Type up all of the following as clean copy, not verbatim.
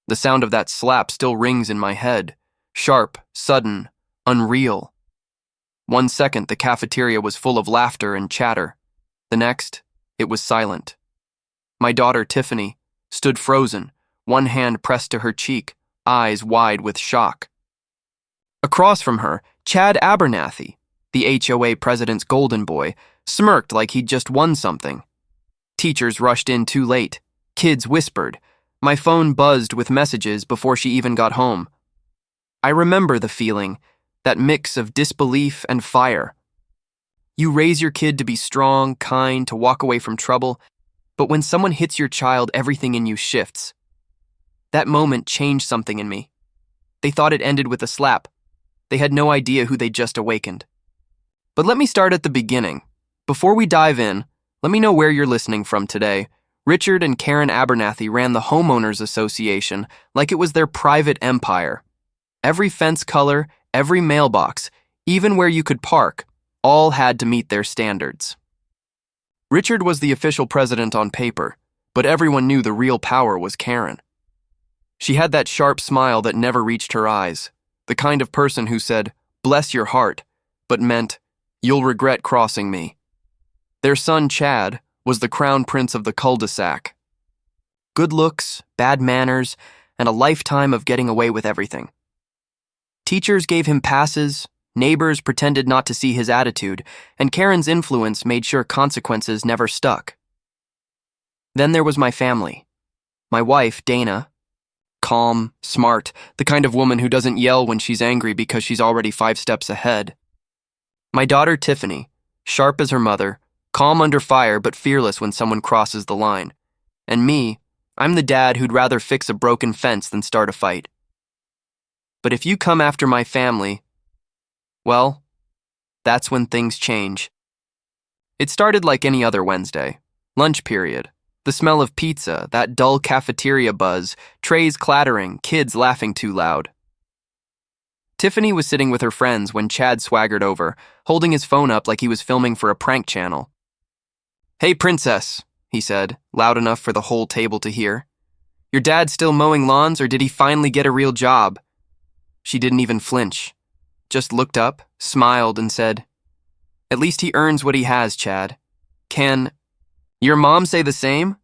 The sound of that slap still rings in my head. Sharp, sudden, unreal. 1 second, the cafeteria was full of laughter and chatter. The next, it was silent. My daughter, Tiffany, stood frozen, one hand pressed to her cheek, eyes wide with shock. Across from her, Chad Abernathy, the HOA president's golden boy, smirked like he'd just won something. Teachers rushed in too late. Kids whispered. My phone buzzed with messages before she even got home. I remember the feeling, that mix of disbelief and fire. You raise your kid to be strong, kind, to walk away from trouble, but when someone hits your child, everything in you shifts. That moment changed something in me. They thought it ended with a slap. They had no idea who they'd just awakened. But let me start at the beginning. Before we dive in, let me know where you're listening from today. Richard and Karen Abernathy ran the Homeowners Association like it was their private empire. Every fence color, every mailbox, even where you could park, all had to meet their standards. Richard was the official president on paper, but everyone knew the real power was Karen. She had that sharp smile that never reached her eyes, the kind of person who said, "Bless your heart," but meant, "You'll regret crossing me." Their son, Chad, was the crown prince of the cul-de-sac. Good looks, bad manners, and a lifetime of getting away with everything. Teachers gave him passes, neighbors pretended not to see his attitude, and Karen's influence made sure consequences never stuck. Then there was my family. My wife, Dana, calm, smart, the kind of woman who doesn't yell when she's angry because she's already 5 steps ahead. My daughter, Tiffany, sharp as her mother, calm under fire but fearless when someone crosses the line. And me, I'm the dad who'd rather fix a broken fence than start a fight. But if you come after my family, well, that's when things change. It started like any other Wednesday. Lunch period. The smell of pizza, that dull cafeteria buzz, trays clattering, kids laughing too loud. Tiffany was sitting with her friends when Chad swaggered over, holding his phone up like he was filming for a prank channel. "Hey, princess," he said, loud enough for the whole table to hear. "Your dad still mowing lawns, or did he finally get a real job?" She didn't even flinch, just looked up, smiled, and said, "At least he earns what he has, Chad. Can your mom say the same?"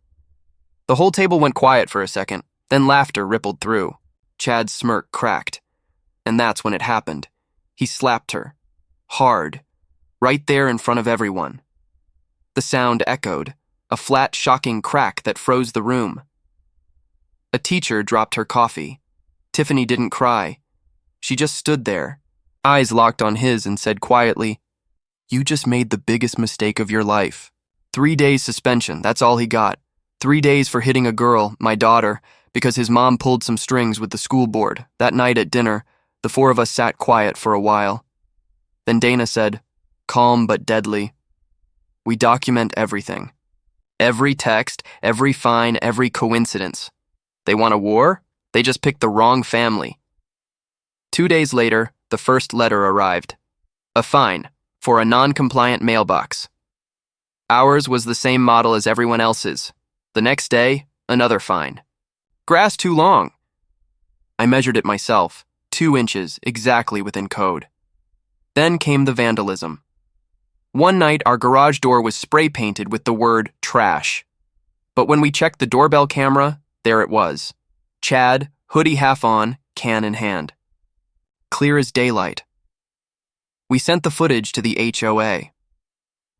The whole table went quiet for a second, then laughter rippled through. Chad's smirk cracked. And that's when it happened. He slapped her. Hard. Right there in front of everyone. The sound echoed, a flat, shocking crack that froze the room. A teacher dropped her coffee. Tiffany didn't cry. She just stood there, eyes locked on his, and said quietly, "You just made the biggest mistake of your life. 3 days suspension, that's all he got. 3 days for hitting a girl, my daughter, because his mom pulled some strings with the school board. That night at dinner, the 4 of us sat quiet for a while. Then Dana said, calm but deadly, 'We document everything. Every text, every fine, every coincidence. They want a war? They just picked the wrong family.' 2 days later, the first letter arrived. A fine for a non-compliant mailbox. Ours was the same model as everyone else's. The next day, another fine. Grass too long. I measured it myself, 2 inches, exactly within code. Then came the vandalism. One night, our garage door was spray painted with the word trash. But when we checked the doorbell camera, there it was. Chad, hoodie half on, can in hand. Clear as daylight. We sent the footage to the HOA.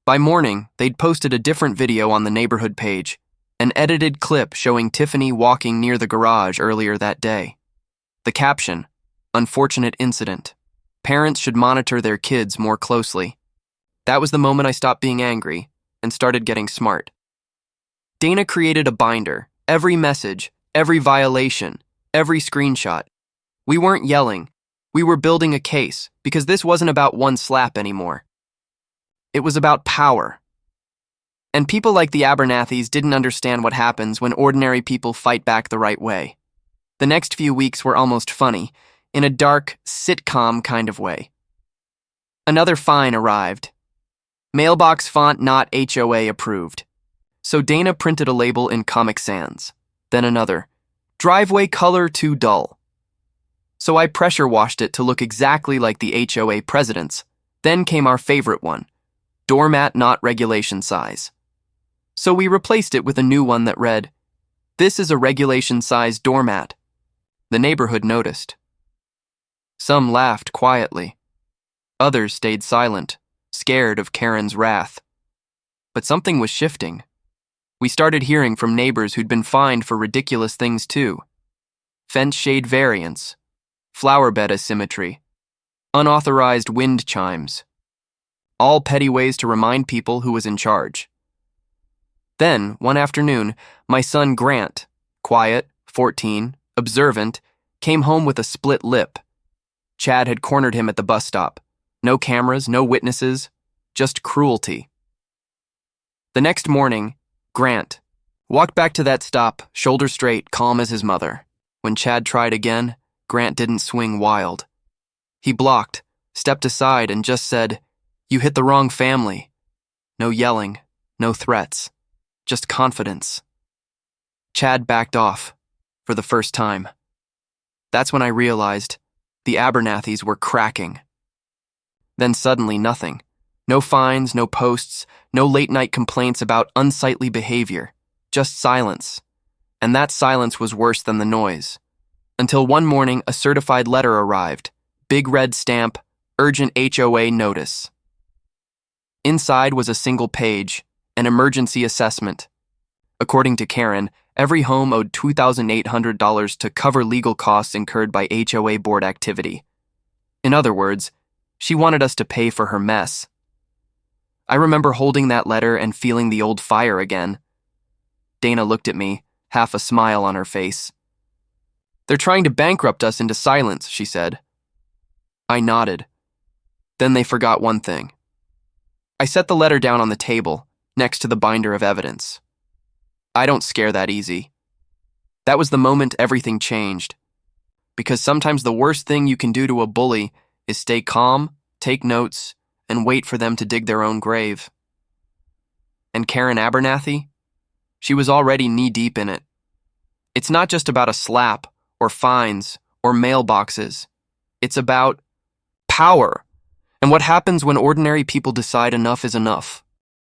By morning, they'd posted a different video on the neighborhood page, an edited clip showing Tiffany walking near the garage earlier that day. The caption, "Unfortunate incident. Parents should monitor their kids more closely." That was the moment I stopped being angry and started getting smart. Dana created a binder, every message, every violation, every screenshot. We weren't yelling. We were building a case, because this wasn't about one slap anymore. It was about power. And people like the Abernathys didn't understand what happens when ordinary people fight back the right way. The next few weeks were almost funny, in a dark, sitcom kind of way. Another fine arrived. Mailbox font not HOA approved. So Dana printed a label in Comic Sans. Then another. Driveway color too dull. So I pressure washed it to look exactly like the HOA president's. Then came our favorite one, doormat not regulation size. So we replaced it with a new one that read, "This is a regulation size doormat." The neighborhood noticed. Some laughed quietly. Others stayed silent, scared of Karen's wrath. But something was shifting. We started hearing from neighbors who'd been fined for ridiculous things too. Fence shade variance, flower bed asymmetry, unauthorized wind chimes. All petty ways to remind people who was in charge. Then, one afternoon, my son Grant, quiet, 14, observant, came home with a split lip. Chad had cornered him at the bus stop. No cameras, no witnesses, just cruelty. The next morning, Grant walked back to that stop, shoulder straight, calm as his mother. When Chad tried again, Grant didn't swing wild. He blocked, stepped aside, and just said, "You hit the wrong family." No yelling, no threats, just confidence. Chad backed off, for the first time. That's when I realized the Abernathys were cracking. Then suddenly nothing. No fines, no posts, no late-night complaints about unsightly behavior, just silence. And that silence was worse than the noise. Until one morning, a certified letter arrived. Big red stamp, urgent HOA notice. Inside was a single page, an emergency assessment. According to Karen, every home owed $2,800 to cover legal costs incurred by HOA board activity. In other words, she wanted us to pay for her mess. I remember holding that letter and feeling the old fire again. Dana looked at me, half a smile on her face. "They're trying to bankrupt us into silence," she said. I nodded. Then they forgot one thing. I set the letter down on the table, next to the binder of evidence. I don't scare that easy. That was the moment everything changed. Because sometimes the worst thing you can do to a bully is stay calm, take notes, and wait for them to dig their own grave. And Karen Abernathy? She was already knee-deep in it. It's not just about a slap, or fines, or mailboxes. It's about power, and what happens when ordinary people decide enough is enough.